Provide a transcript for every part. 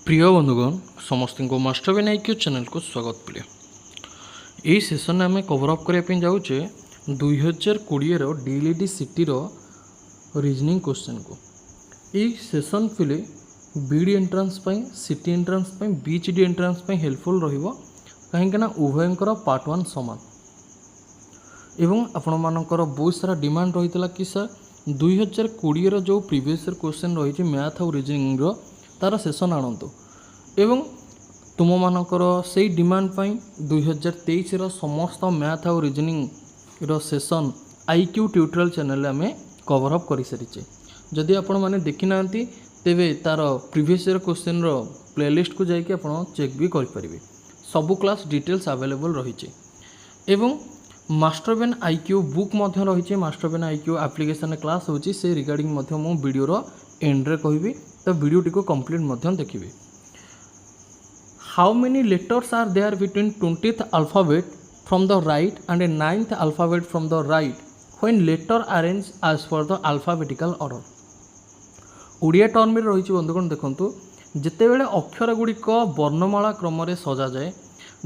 प्रिय बंधुगण समस्त को मास्टर बेन आईक्यू चैनल को स्वागत प्रिय यही सेसन आम कवर अप करने जाऊे 2020 डीएलईडी सिटी रीजनिंग क्वेश्चन को यही सेसन फिले बीडी एंट्रांस सिटी एंट्रांस बीचडी एंट्रांस हेल्पफुल रहींकना उभयंकर पार्ट 1 सामान एवं आपण मानकर बहुत सारा डिमांड रही है कि सर 2020 जो प्रीवियस क्वेश्चन रही मैथ और रीजनिंग तार सेसन आणतु एवं तुम मानकर से डिमांड 2023 समस्त मैथ और reasoning session IQ tutorial channel आम कवर अप कर सारी जदि आपण मैंने देखी ना तेबे तार प्रीवियस ईयर क्वेश्चन प्लेलिस्ट को जाकि आप चेक भी करेंगे सबू क्लास डिटेल्स अवेलेबल रही एवं मास्टर बेन आईक्यू बुक रही master Ben IQ application class होची से रिगार्डिंग मु वीडियो एंड्रे कहबी तो वीडियो टी को कंप्लीट देखिए how many letters are there between 20th alphabet from the right and 9th alphabet from the right when letter arrange as per the alphabetical order ओडिया टर्म में रही बंधुगण देखंतु जिते बेले अक्षर गुड़िक वर्णमाला क्रम रे सजा जाए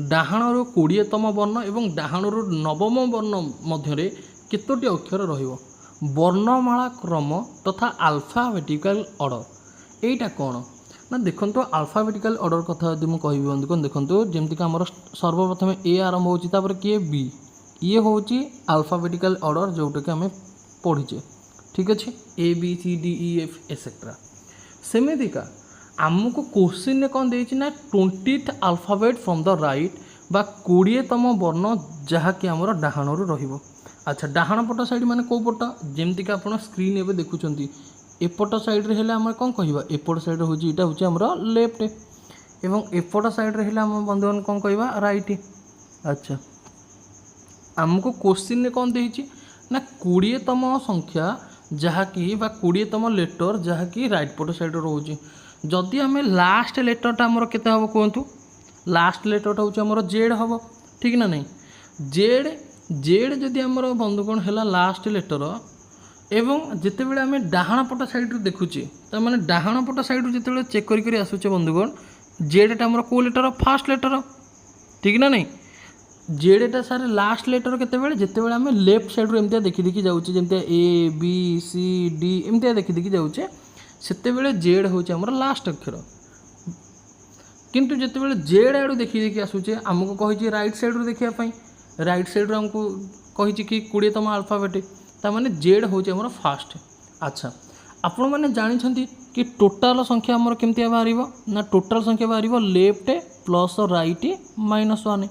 डाहाणु 20तम वर्ण एवं डाहाणु 9म वर्ण मध्य केतोटी अक्षर रहिबो वर्णमाला क्रम तथा अल्फाबेटिकल ऑर्डर एटा कौन ना देखो अल्फाबेटिकल ऑर्डर कथा यदि मुझे कहि बंधु देखो जमतीक आम सर्वप्रथम ए आरंभ होपर किए बी ये हूँ अल्फाबेटिकल ऑर्डर जोटा कि आम पढ़ीचे ठीक अच्छे A B C D E F etcetera सेमितिका आमको क्वेश्चन कौन देना ना 20th alphabet from the right बा 20तम वर्ण जहाँकि आमर डाहाणु रहिबो। अच्छा डाहाण पट साइड माने को पट जमतीक आप स्क्रीन एवं देखुं एपट साइड्रे हेल्ले आम कौन कह एपट साइड हूँ यहाँ हूँ आमर लेफ्ट एवं एपट साइड्रे हेल्ले आम बंधुगण कौन कह राइट। अच्छा आमको क्वेश्चन कौन देती ना 20तम संख्या जहाँकि 20तम लेटर जहाँकि राइट पट साइड रोचे जदि आम लास्ट लेटरटा आमर केते हम कहतु लास्ट लेटरटा हूँ आमर जेड हम ठीक ना नहीं जेड जेड जदि आमर बंधुगण है लास्ट लेटर एवं जितेबाला आम डाहाण पट साइड देखुचे तो मैंने डाहाण पट साइड जिते चेक कर आसुचे बंधुगण जेडटा आमर को लेटर फास्ट लेटर ठीक ना नहीं जेडटा सारे लास्ट लेटर केतेबेले जितेबाला आम लेफ्ट साइड एमती देखी देखी जाऊे जमती ए बी सी डी एमती देखी देखी जाऊे सेतेबेले जेड हूँ आमर लास्ट अक्षर किंतु जितेबाला जेड आड़ू देखी देखी आसुचे आमको कही राइट साइड देखापी राइट साइड आमको कही कि 20तम अल्फाबेट ताने जेड हूँ आमर फास्ट। अच्छा आपण मैंने जानते कि टोटाल संख्या आमर केमती बाहर ना टोटाल संख्या बाहर लेफ्ट प्लस राइट -1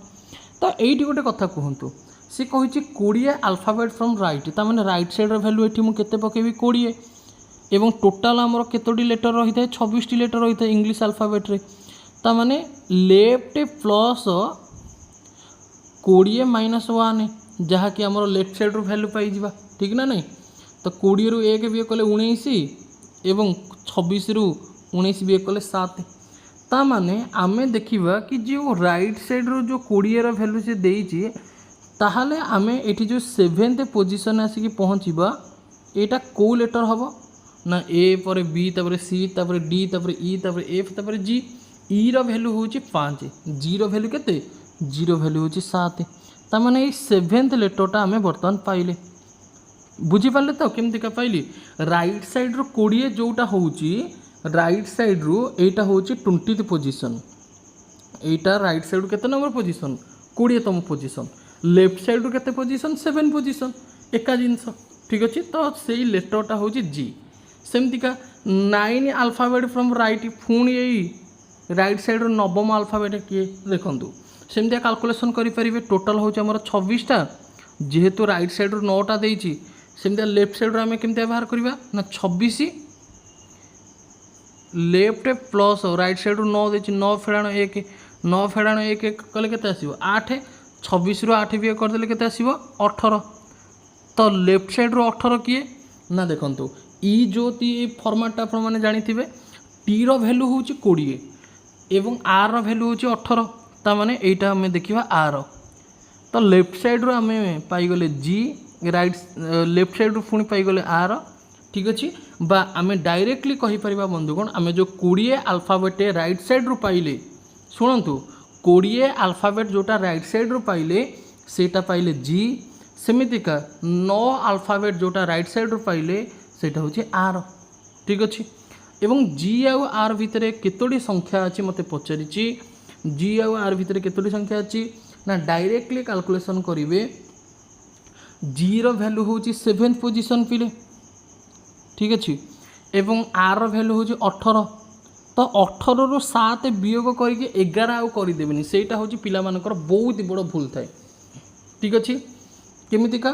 तो यही गोटे कथा कहतु सी कही 20 अल्फाबेट फ्रॉम राइट ताने राइट साइड भैल्यू ये मुझे पकेबी 20 एवं टोटाल आमर केतोटी लेटर रही है 26टी लेटर रही है इंग्लिश अल्फाबेट रे ताने लेफ्ट प्लस 20 -1 जहाँकि आमर लेफ्ट साइड भैल्यू पाई ठीक ना नहीं तो 20 रु 1 बी कले 19 एवं 26 रु 19 बी कले 7 ता माने आमे देखिबा कि जो राइट साइड रो जो 20 रो वैल्यू से देइची ताहाले आमे एठी जो 7th पोजीशन आसी पहुँचबा एटा को लेटर हबो ना ए पर बी तापर सी तापर डी तापर ई तापर एफ तापर जी ई रो वैल्यू होची 5 जी रो वैल्यू केते जीरो वैल्यू होची 7 ता माने ए 7th लेटरटा आमे बर्तमान पाइले बुझीपारे तो केमती का पाइली राइट साइड रो 20 जोटा होची राइट साइड रो एटा होची 20th पोजीशन एटा राइट साइड रो केते नंबर पोजीशन 20तम पोजीशन लेफ्ट साइड रो केते पोजीशन 7 पोजीशन एका जिंस ठीक अछि तो सेही लेटरटा होची जी सेमती का 9 अल्फाबेट फ्रॉम राइट पुणी यही राइट साइड रो 9म अल्फाबेट किए देखंतु सेमती कैलकुलेशन करि परिबे टोटल होची हमर 26टा जेहेतु राइट साइड रो 9टा देइची सेमती लेफ्ट साइड रो आमे केमती बाहर करबा ना 26 लेफ्ट प्लस राइट साइड रो 9 देइची 9 फेडाणो 1 9 फेडाणो 1 कले केते आसीबो 8 26 रो 8 बी कर देले केते आसीबो 18 तो लेफ्ट साइड रो 18 किए ना देखंतु ई जो ती फॉर्मेट आपण माने जानि थिबे टी रो वैल्यू होची 20 एवं आर रो वैल्यू होची 18 ता माने एटा हमें देखिबा आर तो लेफ्ट साइड रो हमें पाई गले जी राइट लेफ्ट साइड रो पुणी पाई गले आर ठीक अच्छे बा आमे डायरेक्टली कहीपर बंधुगण आमे जो 20 अल्फाबेट राइट साइड रू पाइले शुणु 20 अल्फाबेट जोटा राइट साइड रू पाइले सेटा पाइले जी सेमितिका 9 अल्फाबेट जोटा राइट साइड रू पाइले सेटा होची आर ठीक अच्छे एवं जी आउ आर भितर केतोटी संख्या अच्छी मते पचारिची जी आउ आर भितर केतोटी संख्या अच्छी ना डायरेक्टली कैलकुलेशन करेंगे जी रो वैल्यू होची 7th पोजीशन पिले ठीक अच्छे एवं आर रो वैल्यू होची 18 तो 18 रु 7 वियोग करके 11 आउ करदेवेनि सेटा होची पिला मानकर बहुत बड़ भूल थाए ठीक अच्छे केमितिका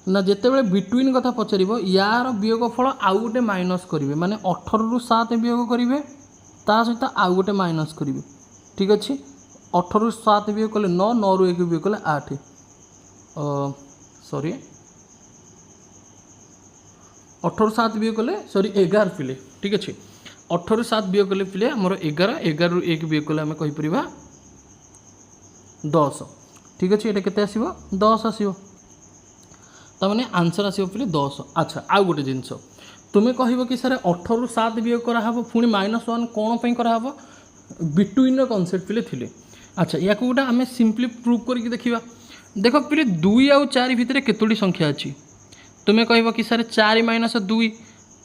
ना जितेबाला बिटवीन कथा पचार यार वियोग फल आउ गोटे माइनस करेंगे माने 18 रु 7 वियोग करेंगे ता सहित आउ गोटे माइनस करेंगे ठीक अच्छे 18 रु 7 वियोग कले 9 9 रु 1 वियोग कले 8 सॉरी 18 रु 7 वियोग कले सॉरी 11 पिले ठीक अच्छे 18 रु 7 वियोग कले पिले आमर 11 11 रु 1 वियोग कले आम कहीपर 10 ठीक अच्छे ये केते आसीबो 10 आसीबो तमाने आंसर आसीबो पिले 10 अच्छा आउ गोटे जिनस तुम्हें कहब कि सर 18 रु 7 वियोग कराहब पुणी -1 कौन पर कराहब बिटवीन कनसेप्ट पिले थिले अच्छा या गोटे आम सिंपली प्रूव करके देखा देख पिले 2 आउ 4 भितर केतोटी संख्या अच्छी तुम्हें कहब कि सर 4 - 2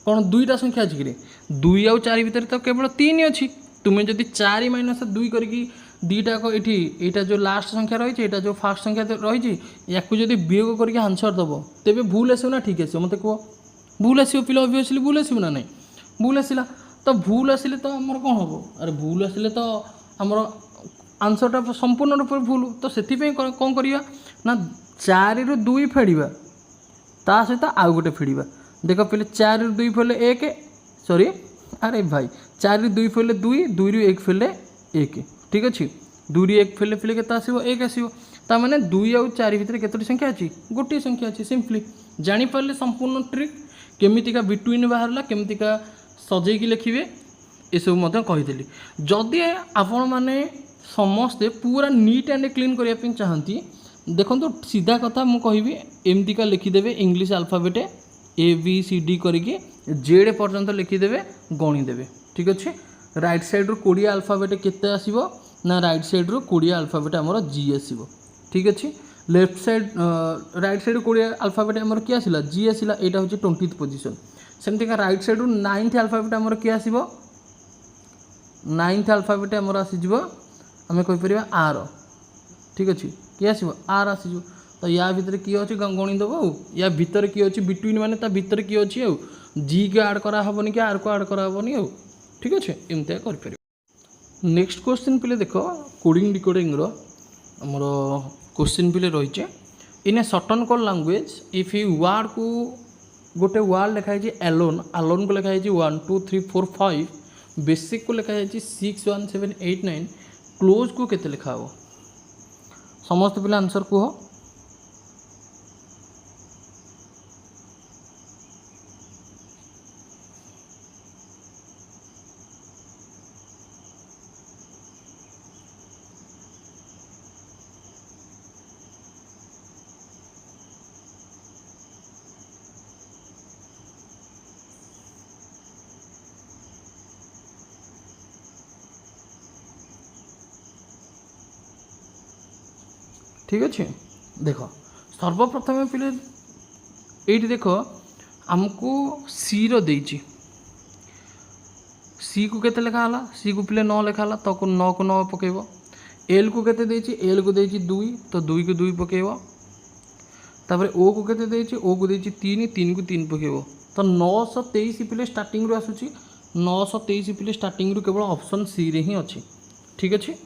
कौन 2टा संख्या अच्छी कि 2 आउ 4 भितर तो केवल 3 अच्छी तुम्हें जदि 4 - 2 करके दीटा को ये जो लास्ट संख्या रही है जो फास्ट संख्या रही या जब वियोग करके आंसर दब तेरे भूल आसो ना ठीक आसो मत कह भूल आसो पिला ऑब्वियसली भूल आसो ना नहीं भूल आसला तो भूल आसिले तो आमर कौन हम अरे भूल आसिले तो आमर आंसरटा संपूर्ण रूप भूल तो से कौन करवा ना 4 रु 2 फेड़ा ता सहित आउ गोटे फेड़ा देख पे 4 रु 2 फेले 1 सॉरी अरे भाई 4 रु 2 फेले 2 2 रु 1 फेले 1 ठीक अच्छे 2 रु 1 फेले फेले के आसो 1 आसो ताने 2 आउ 4 भितर केतोटी संख्या अच्छी गोटे संख्या अच्छी सिंपली जानीपारे संपूर्ण ट्रिक केमितिका बिटवीन बाहरला केमितिका सजेकी लिखिए ये सब कहीदेली जदि आपण मैंने समस्ते पूरा नीट एंड क्लीन करने चाहती देखो तो सीधा कथा मु कहि एमतीका लिखिदेवे इंग्लिश अल्फाबेट ABCD करके जेड पर्यंत लिखिदेवे गणिदेवे ठीक अच्छे राइट साइड रू 20 अल्फाबेट केते आसीबो ना राइट साइड रू 20 अल्फाबेट हमर जी आसीबो ठीक अच्छे left side right side 20 alphabet हमर किए आसिला जी आसिला एटा होची 20th पोजीशन सेमती का राइट साइड रू 9th अल्फाबेट हमर किए आसीबो 9th अल्फाबेट हमर आसी जिवो हमें कहि परिबा आर ठीक अच्छे किए आसीबो आर आसी जिवो तो या भितर किए अच्छे गणी देव या भितर किए अच्छे बिटवीन माने ता भितर किए अच्छे आउ जी के आड करा हबनी कि आर को आड करा हबनी आउ ठीक अच्छे एमती कर नेक्स्ट क्वेश्चन पिले देख कोडिंग डिकोडिंग रो हमरो क्वेश्चन पिले रही in a certain code language if you word को गोटे वर्ड लिखाई एलोन आलोन को लिखाई 1 2 3 4 5 बेसिक को लिखाई 6 1 7 8 9 क्लोज को केते लिखा हो समस्त पिला आंसर कह ठीक अच्छे देख सर्वप्रथम पिले ये देख आमको सी रो देइछि सी को केते लिखा हला सी को पिले 9 लिखा हला तो 9 को 9 पकेब एल को केते देइछि एल को देइछि 2 तो 2 को 2 पकेब तापर ओ को केते देइछि ओ को देइछि 3 3 को 3 पकेब तो 923 पिले स्टार्टिंग रो आसुछि 923 पिले स्टार्टिंग रो केवल ऑप्शन सी रे ही अछि ठीक अच्छे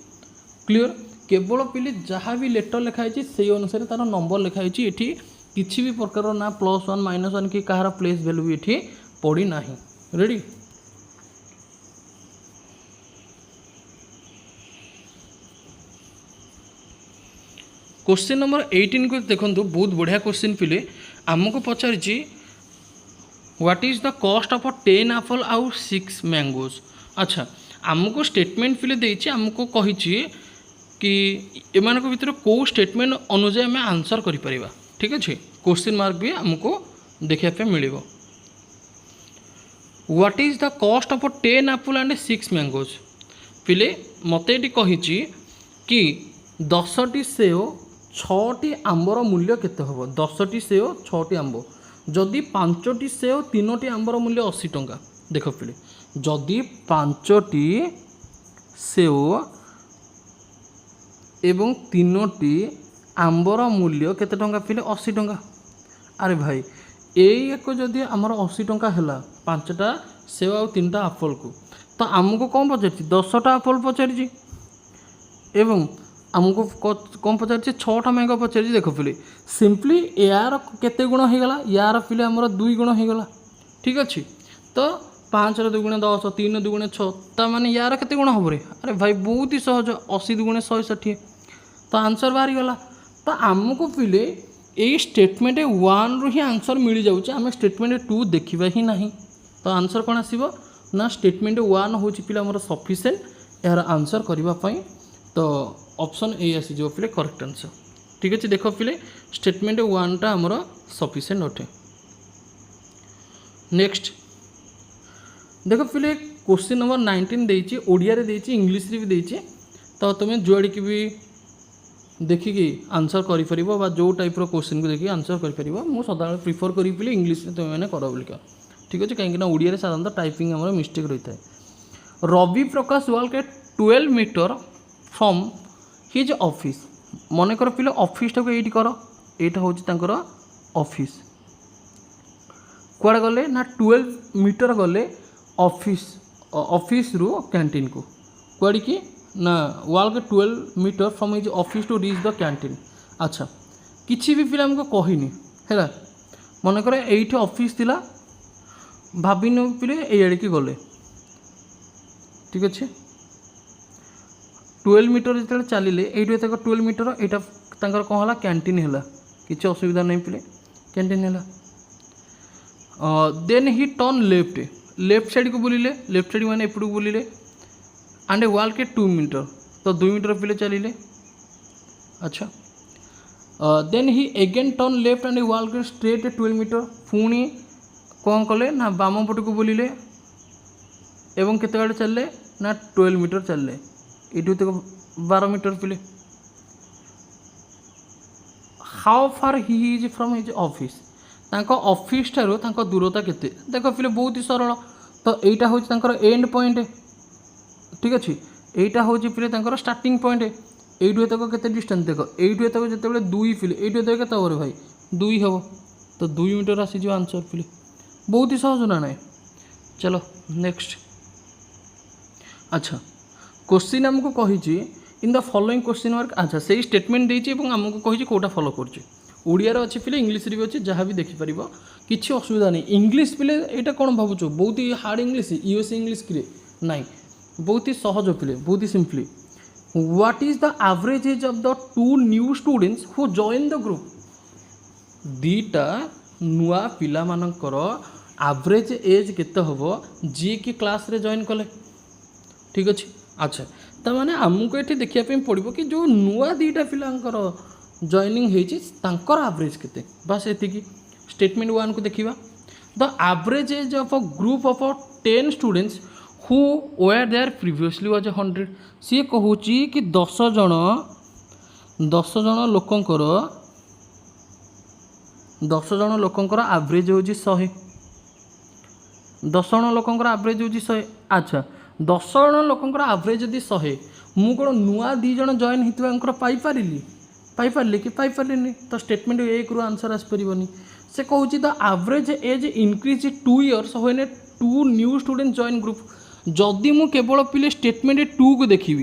क्लियर केवल पिले जहाँ भी लेटर लिखाई से अनुसार तार नंबर लिखाई ये किसी भी प्रकार ना +1 -1 कि कहार प्लेस वैल्यू भी ये पड़ी ना रेडी क्वेश्चन नंबर 18 को देखो बहुत बढ़िया क्वेश्चन पिले आमको पचारि what is the cost of 10 apple आउ 6 मैंगोज अच्छा आमको स्टेटमेंट पिले देइछि आमको कहि कि एमान को भीतर को स्टेटमेंट अनुसार आम आंसर करिपरिबा ठीक अच्छे क्वेश्चन मार्क भी आमको देखा पे मिल what is the cost of 10 apple and 6 mangoes पिले मते ये कही कि 10टी सेव 6टी आंबर मूल्य केते हम 10टी सेव 6टी आंब जदि 5टी सेव 3टी आंबर मूल्य 80 टंका देख पिले जदि 5टी सेव एवं 3टी आंबर मूल्य केते टंका पिले 80 टंका अरे भाई एक जदि आमर 80 टंका है 5टा सेव आ 3टा एप्पल को तो आमको कौन पचार 10टा एप्पल पचार एवं आमको कौन पचार 6टा मैंगो पचार देख पिले सिंपली यार केते गुण होगला यार पिले आमर 2 गुण होगला ठीक अच्छे तो 5 2 गुणे 10 3 2 गुणे 6 ता माने यार केते गुण हम रे अरे भाई बहुत ही सहज 80 2 गुणे 160 तो आंसर बाहरी गला तो आमको पिले ये स्टेटमेंट 1 रु ही आंसर मिल जाऊँ आम स्टेटमेंट 2 देखा ही ना तो आंसर कौन आसो ना स्टेटमेंट 1 हूँ पिला आमर सफिशिएंट यार आंसर करने तो ऑप्शन ए आसीज पिले करेक्ट आंसर ठीक अच्छे देख पिले स्टेटमेंट 1 टा आमर सफिशिएंट अटे नेक्स्ट देख पिले क्वेश्चन नंबर 19 देती ओडिया रे देती इंग्लिश रे भी देती तो तुम्हें जुआड़ी की भी देखिकी आंसर कर जो टाइप क्वेश्चन को देखिए आंसर कर मुझे सदा प्रिफर करी पिले इंग्लिश रे तुम मैंने कर बोलिका ठीक अच्छे कहीं ओडिया रे साधारणतः टाइपिंग आमर मिस्टेक रही है Ravi Prakash walk 12 metre from his office मन कर पिले ऑफिस टाक ये कर यहाँ हूँ ऑफिस कुआड़े गले ना 12 मीटर गले ऑफिस ऑफिस रु कैंटीन को कुआड़ी की ना walk 12 metre from his office to reach the canteen अच्छा किसी भी पिला हमको कहनी है मन कर ये ऑफिस थिला भाविन पिले ये की गले ठीक अच्छे 12 मीटर जो चलिए ये 12 मीटर यहाँ कौन है कैंटीन है किसी असुविधा नहीं पिले कैंटीन है then he turn left side को बुलिले लेफ्ट साइड मैंने एपट को बुलिले एंड वाल के 2 मीटर तो 2 मीटर पिले चलिए अच्छा then he again turn left and walk के स्ट्रेट 12 मीटर पुणी कौन कले ना बाम पट को बुलिले एवं केते बाटे चलले ना 12 मीटर चलले ये 12 मीटर पिले how far he is from his office तांको ऑफिस ठारो तांको दूरता केते देख पिले बहुत ही सरल तो एटा होची तांकर एंड पॉइंट ठीक अच्छे एटा होची पिले तांकर स्टार्टिंग पॉइंट एटू तक केते डिस्टेंस देख एटू तक जिते 2 पिले एटू तक केते हो भाई 2 हम तो 2 मीटर आसी जो आंसर पिले बहुत ही सहज ना ना चलो नेक्स्ट अच्छा क्वेश्चन आमको कही in the following question mark अच्छा से स्टेटमेंट देती आमको कही कौटा फॉलो कर ओडिया अच्छे पिले इंग्लिश भी अच्छे जहाँ भी देखिपर किसी असुविधा नहीं इंग्लिश पिले यहाँ कौन भावुच बहुत ही हार्ड इंग्लिश यूएस इंग्लिश कि नाई बहुत ही सहज पिले बहुत ही simply what is the average age of the 2 new students who join the group दीटा नुआ पिला मानकर एवरेज एज केते हबो जी की क्लास रे जॉइन कले ठीक अच्छे अच्छा तो मैंने आमको ये देखापी पड़ो कि जो नुआ 2टा पिलांकर जॉइनिंग होकर एवरेज केते बस ये स्टेटमेंट 1 को देखा the average age of a group of 10 students who were there previously was 100 सी कहूँ कि 10 जन लोकंकर 10 जन लोकंकर एवरेज हो 100 10 जन लोकंकर एवरेज हो 100 अच्छा 10 जन लोकंकर एवरेज यदि 100 मु कौन नुआ 2 जन जॉइन होता पाइपारे कि पाइपारे तो स्टेटमेंट 1 रु आंसर आसपारे से कहूँ the average as increase 2 years when 2 new student join group जदि मु केवल पिले स्टेटमेंट 2 को देखी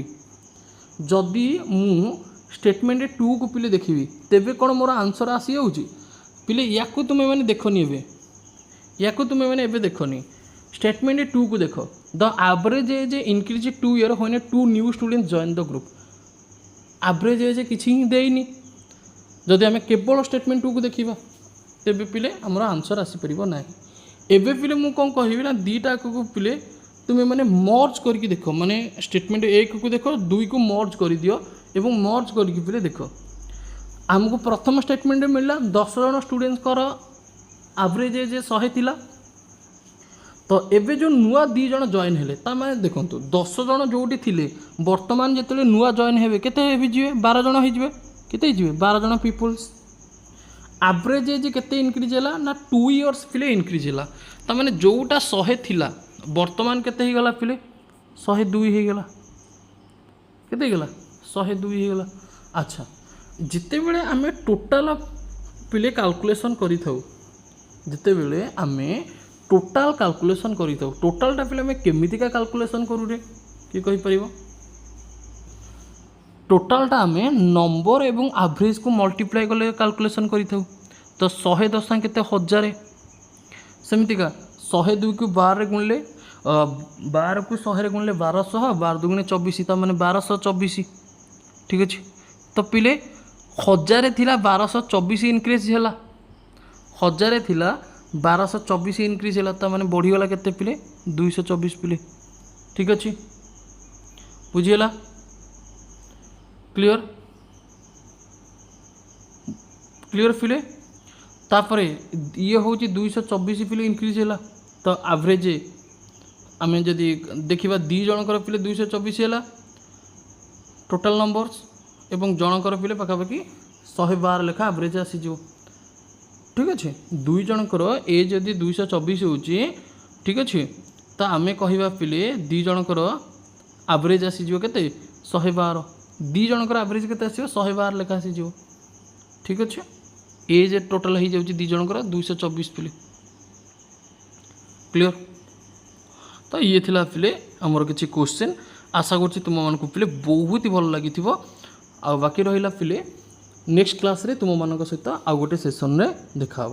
जदि मु स्टेटमेंट 2 को पिले देखी तेबे कौन मोर आंसर आसी जाऊँगी पिले या तुम्हें मैंने देखनी या तुम्हें मैंने देखनी स्टेटमेंट 2 को देख the average as increase 2 year when 2 new student join the group average age किसी ही देनी जदि आम केवल स्टेटमेंट 2 को देखा तेबे पिले आमर आंसर आसीपर ना एवं पिले मुझे कौन कह ना 2टा को पिले तुम्हें मैंने मर्ज करके देख माने स्टेटमेंट 1 को देख 2 को मर्ज कर दियो एवं मर्ज करके पिले देख आमको प्रथम स्टेटमेंट मिलला 10 जन स्टूडेंट्स एवरेज एज 100 थिला तो एबे जो नुआ दी जन जॉइन हेले ता माने देखंतु 10 जन जोटी थिले वर्तमान जेतले नुआ जॉइन हेबे केते हेबी जिवे 12 जन हे जिवे केते जिवे 12 जन पीपल्स एवरेज एज केते इंक्रीज हैला ना 2 इयर्स पिले इंक्रीज हैला ता माने जोटा 100 थिला वर्तमान केते हे गला पिले 102 हे गला केते गला 102 हे गला। अच्छा जिते बेले आमे टोटल पिले कैलकुलेशन करि थाउ जिते बेले आमे टोटाल कैलकुलेशन करि थाउ टोटालटा पिले आमे केमितिका कैलकुलेशन करू रे कि कहि परिबो टोटालटा आमे नंबर एवं एवरेज को मल्टीप्लाई कले कैलकुलेशन करि थाउ तो 110 केते हजार सेमितिका 102 को 12 रे गुणले 12 को 100 रे गुणले 1200 12 दुगुणे 24 ता माने 1224 ठीक अछि तो पिले हजार थिला 1224 इनक्रीज हैला हजार थिला 1224 इनक्रीज हैला ता माने बढ़ी गला केते पिले 224 पिले ठीक अछि बुझियला क्लियर क्लियर पिले तापरे ये हूँ 224 पिले इनक्रीज हैला तो एवरेज आम जदि देखा दी जनकर पिले 224 है टोटाल नंबर्स एवं जनकर पिले पखापाखि 112 लेखा एवरेज आसीज ठीक अच्छे दुई जनकर एज जदि 224 हो ठीक अच्छे तो आम कह पिले दी जनकर एवरेज आसीज के 112 दी जनकर एवरेज के 112 लेखा आसीज ठीक अच्छे एज टोटाल हो जाऊँगी दी जनकर 224 पिले क्लियर तो ये थिला पिले आमर किसी क्वेश्चन आशा करुँच तुम मानक पिले बहुत ही भल लगी आ बाकी रहा पिले नेक्स्ट क्लास रे तुम मान सहित आउ गोटे सेसन रे देखा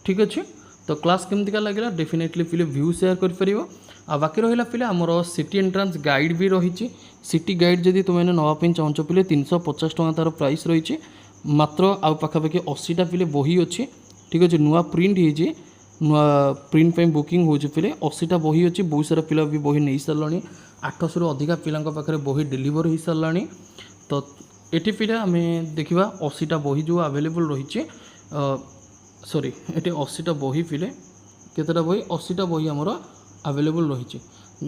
ठीक अच्छे तो क्लास केमतिका लगे डेफिनेटली पिले व्यू शेयर कर आ बाकी रहा पिले आमर सिटी एंट्रांस गाइड भी रही सिटी गाइड जदि तुम्हें नापी चाहूँ पिले 350 टका तार प्राइस रही मात्र आउ पाखापाखि 80टा पिले बही अच्छी ठीक अच्छे नुआ प्रिंट हो नुआ प्रिंट पे बुकिंग हो पिले 80टा बही अच्छी बहुत सारा पिला भी बही नहीं सारे 800 रु अधिका पिला पाखे बही डेलीवर हो सारे तो ये पिला आम देखा 80टा बही जो आवेलेबल रही सॉरी ये 80टा बही पिले केतेटा बही 80टा बही आमर आवेलेबल रही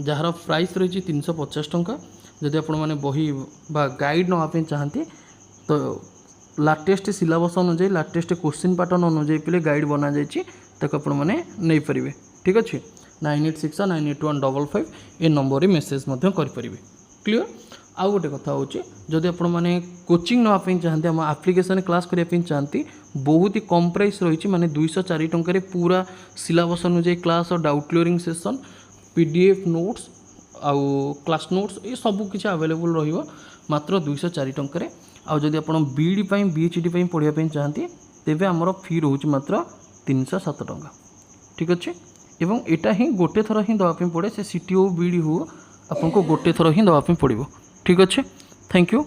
जार प्राइस रही 350 टंका जदि आपण मैंने बही बा गाइड नापी चाहती तो लाटेस्ट सिलेबस अनुजाई लाटेस्ट क्वेश्चन पैटर्न अनुजाई पिले गाइड बना जाइए ताको आपण मैंने नहीं पारे ठीक अच्छे 9861981555 ए नंबर मेसेज करें क्लियर आउ गोटे कथा हूँ जदि आपण मैंने कोचिंग नापी चाहते आम आप्लिकेसन क्लास करने चाहती बहुत ही कम प्राइस रही माने 204 टंकार पूरा सिलेबस अनुजाई क्लास और doubt clearing session PDF notes आउ क्लास नोट्स ये सब किसी अवेलेबल रहिबो मात्र 204 टंकार आउ जदि आपण बीडी बीएचडी पढ़ाई चाहती तेबे आमर फी रोच मात्र 307 टंका ठीक अच्छे एवं एटा ही गोटे थर ही दवापी पड़े से सीटी हो बीडी हो आपको गोटे थर ही दवापी पड़ो ठीक अच्छे थैंक यू।